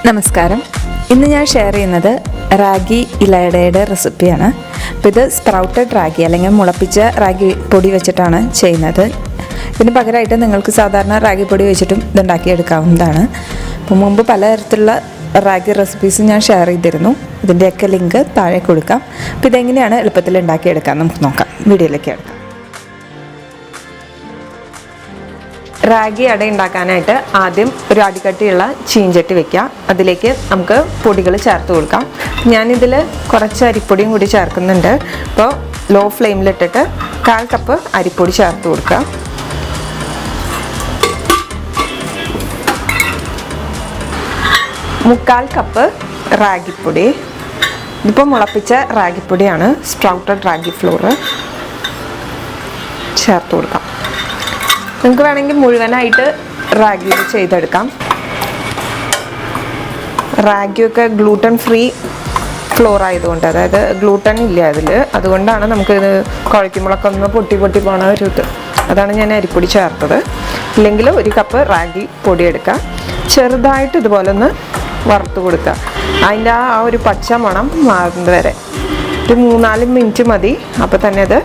നമസ്കാരം. ഇന്ന് ഞാൻ ഷെയർ ചെയ്യുന്നത് റാഗി ഇലയുടെ റെസിപ്പിയാണ്. അപ്പോൾ ഇത് സ്പ്രൗട്ടഡ് റാഗി അല്ലെങ്കിൽ മുളപ്പിച്ച റാഗി പൊടി വെച്ചിട്ടാണ് ചെയ്യുന്നത്. ഇതിന് പകരമായിട്ട് നിങ്ങൾക്ക് സാധാരണ റാഗി പൊടി വെച്ചിട്ടും ഇതുണ്ടാക്കിയെടുക്കാവുന്നതാണ്. അപ്പോൾ മുമ്പ് പലതരത്തിലുള്ള റാഗി റെസിപ്പീസ് ഞാൻ ഷെയർ ചെയ്തിരുന്നു. ഇതിൻ്റെയൊക്കെ ലിങ്ക് താഴെ കൊടുക്കാം. അപ്പോൾ ഇതെങ്ങനെയാണ് എളുപ്പത്തിൽ ഉണ്ടാക്കിയെടുക്കാം നമുക്ക് നോക്കാം. വീഡിയോയിലേക്ക് എടുക്കാം. റാഗി അട ഉണ്ടാക്കാനായിട്ട് ആദ്യം ഒരു അടിക്കട്ടിയുള്ള ചീഞ്ചട്ടി വെക്കുക. അതിലേക്ക് നമുക്ക് പൊടികൾ ചേർത്ത് കൊടുക്കാം. ഞാനിതിൽ കുറച്ച് അരിപ്പൊടിയും കൂടി ചേർക്കുന്നുണ്ട്. അപ്പോൾ ലോ ഫ്ലെയിമിലിട്ടിട്ട് 1/4 കപ്പ് അരിപ്പൊടി ചേർത്ത് കൊടുക്കുക. മുക്കാൽ കപ്പ് റാഗിപ്പൊടി. ഇതിപ്പോൾ മുളപ്പിച്ച റാഗിപ്പൊടിയാണ്, സ്പ്രൗട്ടഡ് റാഗി ഫ്ലോർ ചേർത്ത് കൊടുക്കാം. നിങ്ങൾക്ക് വേണമെങ്കിൽ മുഴുവനായിട്ട് റാഗി ചെയ്തെടുക്കാം. റാഗിയൊക്കെ ഗ്ലൂട്ടൻ ഫ്രീ ഫ്ലോർ ആയതുകൊണ്ട്, അതായത് ഗ്ലൂട്ടൻ ഇല്ല അതിൽ, അതുകൊണ്ടാണ് നമുക്കിത് കുഴയ്ക്കുമ്പോഴൊക്കെ ഒന്ന് പൊട്ടി പോണ ഒരു ഇത്. അതാണ് ഞാൻ അരിപ്പൊടി ചേർത്തത്. ഇല്ലെങ്കിൽ 1 കപ്പ് റാഗി പൊടി എടുക്കുക. ചെറുതായിട്ട് ഇതുപോലെ ഒന്ന് വറുത്ത് കൊടുക്കുക. അതിൻ്റെ ആ ഒരു പച്ച മണം മാറുന്നത് വരെ ഒരു 3-4 മിനിറ്റ് മതി. അപ്പോൾ തന്നെ അത്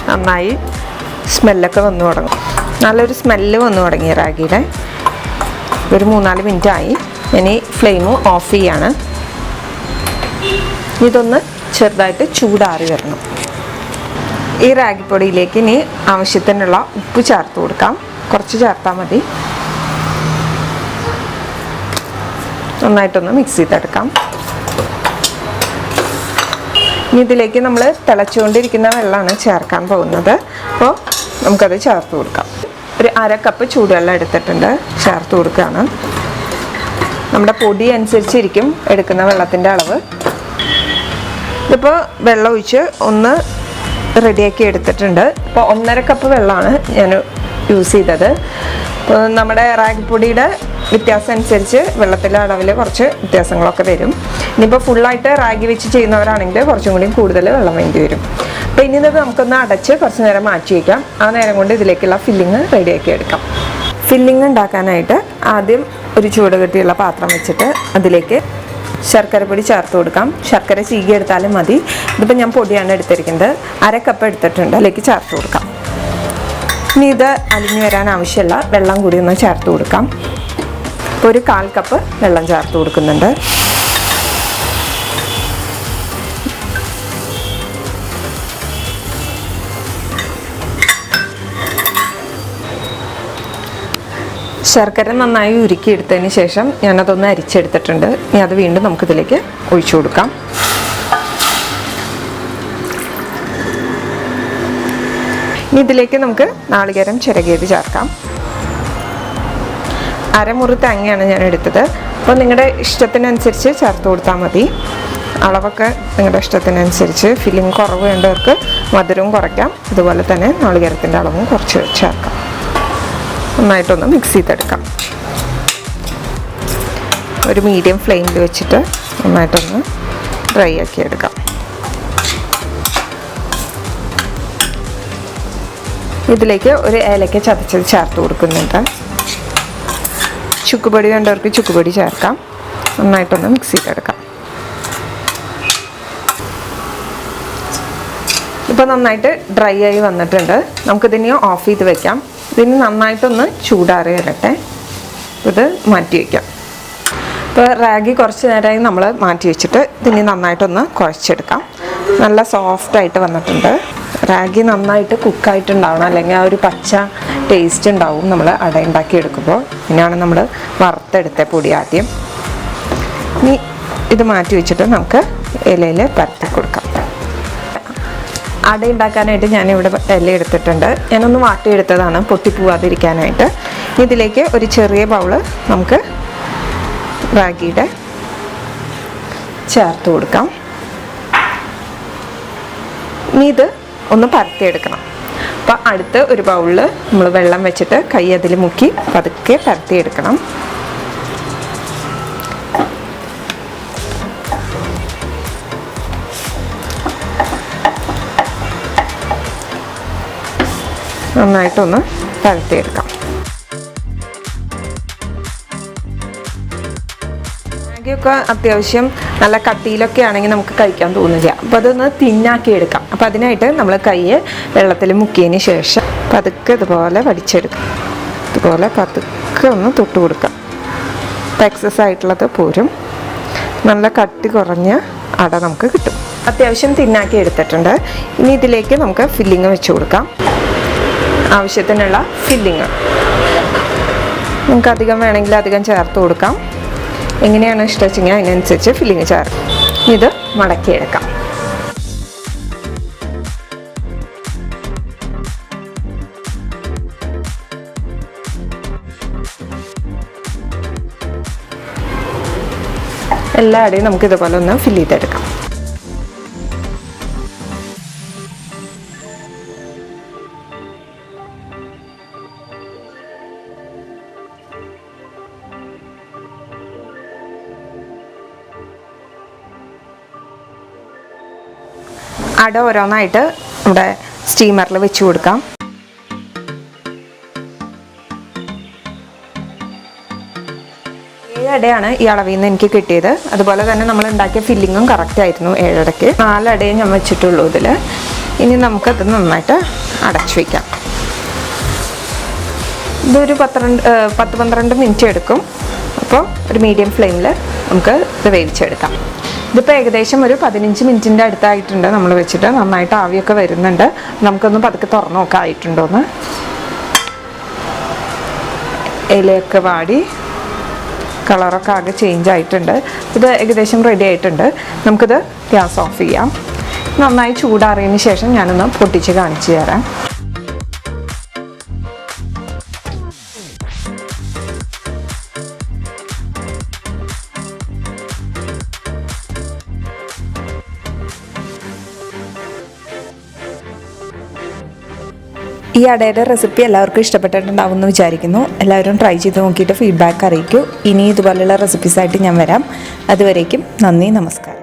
നന്നായി സ്മെല്ലൊക്കെ വന്നു തുടങ്ങും. നല്ലൊരു സ്മെല്ല് വന്നു തുടങ്ങി റാഗിയുടെ. ഒരു 3-4 മിനിറ്റ് ആയി. ഇനി ഫ്ലെയിം ഓഫ് ചെയ്യാണ്. ഇതൊന്ന് ചെറുതായിട്ട് ചൂടാറി വരണം. ഈ റാഗിപ്പൊടിയിലേക്ക് ഇനി ആവശ്യത്തിനുള്ള ഉപ്പ് ചേർത്ത് കൊടുക്കാം. കുറച്ച് ചേർത്താൽ മതി. നന്നായിട്ടൊന്ന് മിക്സ് ചെയ്തെടുക്കാം. ഇനി ഇതിലേക്ക് നമ്മൾ തിളച്ചുകൊണ്ടിരിക്കുന്ന വെള്ളമാണ് ചേർക്കാൻ പോകുന്നത്. അപ്പോൾ നമുക്കത് ചേർത്ത് കൊടുക്കാം. ഒരു 1/2 കപ്പ് ചൂടുവെള്ളം എടുത്തിട്ടുണ്ട്, ചേർത്ത് കൊടുക്കുകയാണ്. നമ്മുടെ പൊടി അനുസരിച്ചിരിക്കും എടുക്കുന്ന വെള്ളത്തിൻ്റെ അളവ്. ഇതിപ്പോൾ വെള്ളം ഒഴിച്ച് ഒന്ന് റെഡിയാക്കി എടുത്തിട്ടുണ്ട്. ഇപ്പോൾ 1/2 കപ്പ് വെള്ളമാണ് ഞാൻ യൂസ് ചെയ്തത്. ഇപ്പോൾ നമ്മുടെ റാഗിപ്പൊടിയുടെ വ്യത്യാസം അനുസരിച്ച് വെള്ളത്തിൻ്റെ അളവിൽ കുറച്ച് വ്യത്യാസങ്ങളൊക്കെ വരും. ഇനിയിപ്പോൾ ഫുള്ളായിട്ട് റാഗി വെച്ച് ചെയ്യുന്നവരാണെങ്കിൽ കുറച്ചും കൂടി കൂടുതൽ വെള്ളം വേണ്ടി വരും. അപ്പോൾ ഇനി ഇത് നമുക്കൊന്ന് അടച്ച് കുറച്ച് നേരം മാറ്റി വയ്ക്കാം. ആ നേരം കൊണ്ട് ഇതിലേക്കുള്ള ഫില്ലിങ് റെഡിയാക്കി എടുക്കാം. ഫില്ലിങ് ഉണ്ടാക്കാനായിട്ട് ആദ്യം ഒരു ചൂട് കെട്ടിയുള്ള പാത്രം വെച്ചിട്ട് അതിലേക്ക് ശർക്കര പൊടി ചേർത്ത് കൊടുക്കാം. ശർക്കര ചീകി എടുത്താലും മതി. ഇതിപ്പോൾ ഞാൻ പൊടിയാണ് എടുത്തിരിക്കുന്നത്. 1/2 കപ്പ് എടുത്തിട്ടുണ്ട്, അതിലേക്ക് ചേർത്ത് കൊടുക്കാം. ഇനി ഇത് അലിഞ്ഞു വരാൻ ആവശ്യമുള്ള വെള്ളം കൂടി ഒന്ന് ചേർത്ത് കൊടുക്കാം. ഇപ്പോൾ ഒരു 1/4 കപ്പ് വെള്ളം ചേർത്ത് കൊടുക്കുന്നുണ്ട്. ശർക്കര നന്നായി ഉരുക്കിയെടുത്തതിന് ശേഷം ഞാനതൊന്ന് അരിച്ചെടുത്തിട്ടുണ്ട്. ഇനി അത് വീണ്ടും നമുക്കിതിലേക്ക് ഒഴിച്ചു കൊടുക്കാം. ഇനി ഇതിലേക്ക് നമുക്ക് നാളികേരം ചിരകിയത് ചേർക്കാം. 1/2 മുറി തേങ്ങയാണ് ഞാൻ എടുത്തത്. അപ്പോൾ നിങ്ങളുടെ ഇഷ്ടത്തിനനുസരിച്ച് ചേർത്ത് കൊടുത്താൽ മതി. അളവൊക്കെ നിങ്ങളുടെ ഇഷ്ടത്തിനനുസരിച്ച്. ഫില്ലിങ് കുറവ് വേണ്ടവർക്ക് മധുരവും കുറയ്ക്കാം. അതുപോലെ തന്നെ നാളികേരത്തിൻ്റെ അളവും കുറച്ച് ചേർക്കാം. നന്നായിട്ടൊന്ന് മിക്സ് ചെയ്തെടുക്കാം. ഒരു മീഡിയം ഫ്ലെയിമിൽ വെച്ചിട്ട് നന്നായിട്ടൊന്ന് ഡ്രൈ ആക്കി എടുക്കാം. ഇതിലേക്ക് ഒരു ഏലക്ക ചതച്ചത് ചേർത്ത് കൊടുക്കുന്നുണ്ട്. ചുക്കുപൊടി വേണ്ടവർക്ക് ചുക്കുപൊടി ചേർക്കാം. നന്നായിട്ടൊന്ന് മിക്സ് ചെയ്തെടുക്കാം. ഇപ്പോൾ നന്നായിട്ട് ഡ്രൈ ആയി വന്നിട്ടുണ്ട്. നമുക്കിതിനെ ഓഫ് ചെയ്ത് വെക്കാം. ഇതിന് നന്നായിട്ടൊന്ന് ചൂടാറി വരട്ടെ. ഇത് മാറ്റി വയ്ക്കാം. ഇപ്പോൾ റാഗി കുറച്ച് നേരമായി നമ്മൾ മാറ്റി വെച്ചിട്ട് ഇതിന് നന്നായിട്ടൊന്ന് കുഴച്ചെടുക്കാം. നല്ല സോഫ്റ്റായിട്ട് വന്നിട്ടുണ്ട്. റാഗി നന്നായിട്ട് കുക്കായിട്ടുണ്ടാവണം, അല്ലെങ്കിൽ ആ ഒരു പച്ച ടേസ്റ്റ് ഉണ്ടാവും നമ്മൾ അട ഉണ്ടാക്കി എടുക്കുമ്പോൾ. ഇതിനാണ് നമ്മൾ വറുത്തെടുത്ത പൊടി ആദ്യം. ഇനി ഇത് മാറ്റി വെച്ചിട്ട് നമുക്ക് ഇലയിൽ പരത്തി കൊടുക്കാം. അട ഉണ്ടാക്കാനായിട്ട് ഞാനിവിടെ ഇല എടുത്തിട്ടുണ്ട്. ഞാനൊന്ന് വാട്ടിയെടുത്തതാണ് പൊട്ടിപ്പോവാതിരിക്കാനായിട്ട്. ഇതിലേക്ക് ഒരു ചെറിയ ബൗള് നമുക്ക് റാഗിയുടെ ചേർത്ത് കൊടുക്കാം. ഇനി ഇത് ഒന്ന് പരത്തിയെടുക്കണം. അപ്പോൾ അടുത്ത് ഒരു ബൗളിൽ നമ്മൾ വെള്ളം വെച്ചിട്ട് കൈ അതിൽ മുക്കി പതുക്കെ പരത്തിയെടുക്കണം. നന്നായിട്ടൊന്ന് പരത്തിയെടുക്കാം. റാഗിയൊക്കെ അത്യാവശ്യം നല്ല കട്ടിയിലൊക്കെ ആണെങ്കിൽ നമുക്ക് കഴിക്കാൻ തോന്നില്ല. അപ്പോൾ അതൊന്ന് തിന്നാക്കി എടുക്കാം. അപ്പോൾ അതിനായിട്ട് നമ്മൾ കൈ വെള്ളത്തിൽ മുക്കിയതിന് ശേഷം പതുക്കെ ഇതുപോലെ വടിച്ചെടുക്കാം. ഇതുപോലെ പതുക്കെ ഒന്ന് തൊട്ട് കൊടുക്കാം. അപ്പോൾ എക്സസ് ആയിട്ടുള്ളത് പോരും. നല്ല കട്ടി കുറഞ്ഞ അട നമുക്ക് കിട്ടും. അത്യാവശ്യം തിന്നാക്കി എടുത്തിട്ടുണ്ട്. ഇനി ഇതിലേക്ക് നമുക്ക് ഫില്ലിങ് വെച്ച് കൊടുക്കാം. ആവശ്യത്തിനുള്ള ഫില്ലിങ് നമുക്ക് അധികം വേണമെങ്കിൽ അധികം ചേർത്ത് കൊടുക്കാം. എങ്ങനെയാണ് ഇഷ്ടമെങ്കിൽ അതിനനുസരിച്ച് ഫില്ലിങ് ചേർക്കാം. ഇത് മടക്കിയെടുക്കാം. എല്ലാ അടയും നമുക്ക് ഇതുപോലെ ഒന്ന് ഫില്ല് ചെയ്തെടുക്കാം. അട ഓരോന്നായിട്ട് നമ്മുടെ സ്റ്റീമറിൽ വെച്ച് കൊടുക്കാം. അടയാണ് ഈ അളവിൽ നിന്ന് എനിക്ക് കിട്ടിയത്. അതുപോലെ തന്നെ നമ്മൾ ഉണ്ടാക്കിയ ഫില്ലിങ്ങും കറക്റ്റ് ആയിരുന്നു. 7 അടയ്ക്ക് 4 അടയെ ഞാൻ വെച്ചിട്ടുള്ളൂ ഇതിൽ. ഇനി നമുക്കത് നന്നായിട്ട് അടച്ചു വയ്ക്കാം. ഇതൊരു 10-12 മിനിറ്റ് എടുക്കും. അപ്പോൾ ഒരു മീഡിയം ഫ്ലെയിമിൽ നമുക്ക് ഇത് വേവിച്ചെടുക്കാം. ഇതിപ്പോൾ ഏകദേശം ഒരു 15 മിനിറ്റിൻ്റെ അടുത്തായിട്ടുണ്ട് നമ്മൾ വെച്ചിട്ട്. നന്നായിട്ട് ആവിയൊക്കെ വരുന്നുണ്ട്. നമുക്കൊന്ന് പതുക്കെ തുറന്നു നോക്കാം ആയിട്ടുണ്ടോയെന്ന്. ഇലയൊക്കെ വാടി കളറൊക്കെ ആകെ ചേഞ്ച് ആയിട്ടുണ്ട്. ഇത് ഏകദേശം റെഡി ആയിട്ടുണ്ട്. നമുക്കിത് ഗ്യാസ് ഓഫ് ചെയ്യാം. നന്നായി ചൂടാറിയതിന് ശേഷം ഞാനൊന്ന് പൊട്ടിച്ച് കാണിച്ചു തരാം. ഈ അടയുടെ റെസിപ്പി എല്ലാവർക്കും ഇഷ്ടപ്പെട്ടിട്ടുണ്ടാവും എന്ന് വിചാരിക്കുന്നു. എല്ലാവരും ട്രൈ ചെയ്ത് നോക്കിയിട്ട് ഫീഡ്ബാക്ക് അറിയിക്കൂ. ഇനി ഇതുപോലെയുള്ള റെസിപ്പീസായിട്ട് ഞാൻ വരാം. അതുവരേക്കും നന്ദി, നമസ്കാരം.